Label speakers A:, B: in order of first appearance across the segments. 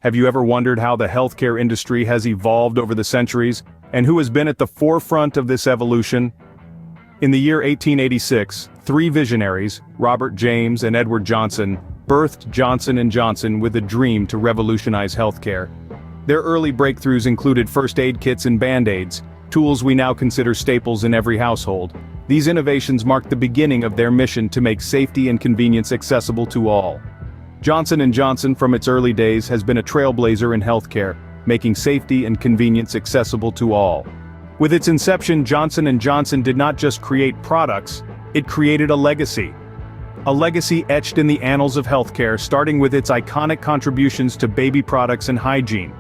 A: Have you ever wondered how the healthcare industry has evolved over the centuries, and who has been at the forefront of this evolution? In the year 1886, three visionaries, Robert James and Edward Johnson, birthed Johnson & Johnson with a dream to revolutionize healthcare. Their early breakthroughs included first aid kits and band-aids, tools we now consider staples in every household. These innovations marked the beginning of their mission to make safety and convenience accessible to all. Johnson & Johnson from its early days has been a trailblazer in healthcare, making safety and convenience accessible to all. With its inception, Johnson & Johnson did not just create products, it created a legacy. A legacy etched in the annals of healthcare, starting with its iconic contributions to baby products and hygiene.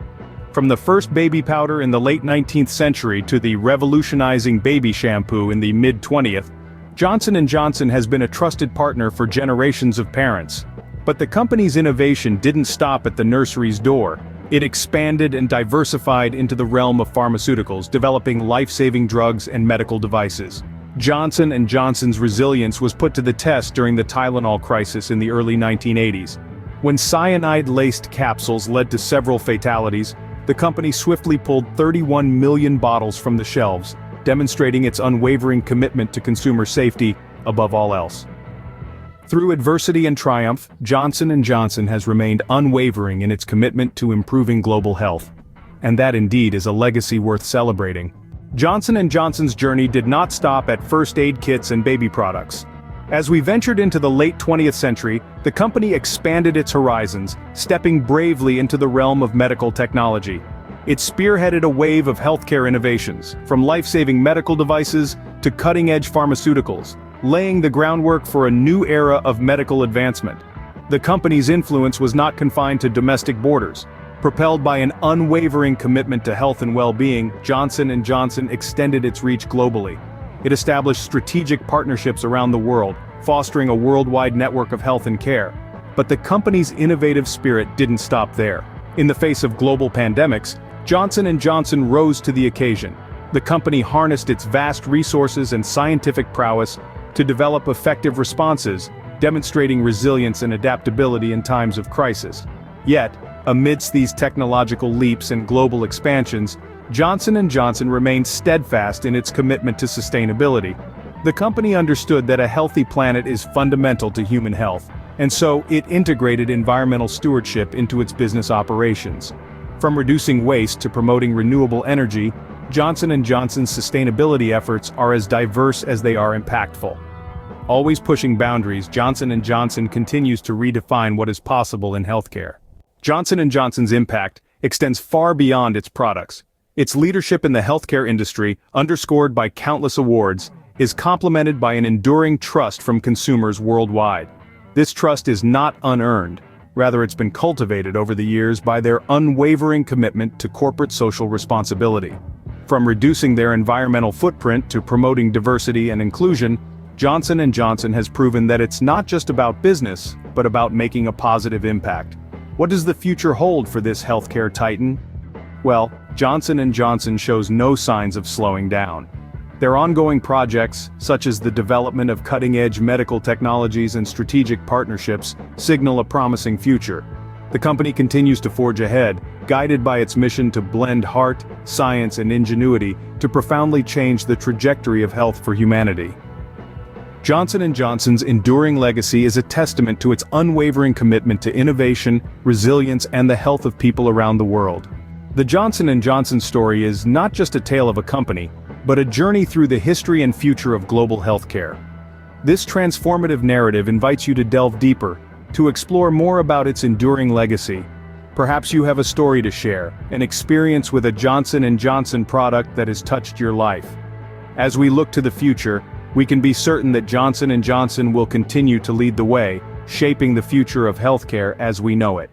A: From the first baby powder in the late 19th century to the revolutionizing baby shampoo in the mid-20th, Johnson & Johnson has been a trusted partner for generations of parents. But the company's innovation didn't stop at the nursery's door. It expanded and diversified into the realm of pharmaceuticals, developing life-saving drugs and medical devices. Johnson & Johnson's resilience was put to the test during the Tylenol crisis in the early 1980s. When cyanide-laced capsules led to several fatalities, the company swiftly pulled 31 million bottles from the shelves, demonstrating its unwavering commitment to consumer safety above all else. Through adversity and triumph, Johnson & Johnson has remained unwavering in its commitment to improving global health. And that indeed is a legacy worth celebrating. Johnson & Johnson's journey did not stop at first aid kits and baby products. As we ventured into the late 20th century, the company expanded its horizons, stepping bravely into the realm of medical technology. It spearheaded a wave of healthcare innovations, from life-saving medical devices to cutting-edge pharmaceuticals, laying the groundwork for a new era of medical advancement. The company's influence was not confined to domestic borders. Propelled by an unwavering commitment to health and well-being, Johnson & Johnson extended its reach globally. It established strategic partnerships around the world, fostering a worldwide network of health and care. But the company's innovative spirit didn't stop there. In the face of global pandemics, Johnson & Johnson rose to the occasion. The company harnessed its vast resources and scientific prowess to develop effective responses, demonstrating resilience and adaptability in times of crisis. Yet, amidst these technological leaps and global expansions, Johnson & Johnson remained steadfast in its commitment to sustainability. The company understood that a healthy planet is fundamental to human health, and so it integrated environmental stewardship into its business operations. From reducing waste to promoting renewable energy, Johnson & Johnson's sustainability efforts are as diverse as they are impactful. Always pushing boundaries, Johnson & Johnson continues to redefine what is possible in healthcare. Johnson & Johnson's impact extends far beyond its products. Its leadership in the healthcare industry, underscored by countless awards, is complemented by an enduring trust from consumers worldwide. This trust is not unearned. Rather, it's been cultivated over the years by their unwavering commitment to corporate social responsibility. From reducing their environmental footprint to promoting diversity and inclusion, Johnson & Johnson has proven that it's not just about business, but about making a positive impact. What does the future hold for this healthcare titan? Well, Johnson & Johnson shows no signs of slowing down. Their ongoing projects, such as the development of cutting-edge medical technologies and strategic partnerships, signal a promising future. The company continues to forge ahead, guided by its mission to blend heart, science and ingenuity to profoundly change the trajectory of health for humanity. Johnson & Johnson's enduring legacy is a testament to its unwavering commitment to innovation, resilience and the health of people around the world. The Johnson & Johnson story is not just a tale of a company, but a journey through the history and future of global healthcare. This transformative narrative invites you to delve deeper, to explore more about its enduring legacy. Perhaps you have a story to share, an experience with a Johnson & Johnson product that has touched your life. As we look to the future, we can be certain that Johnson & Johnson will continue to lead the way, shaping the future of healthcare as we know it.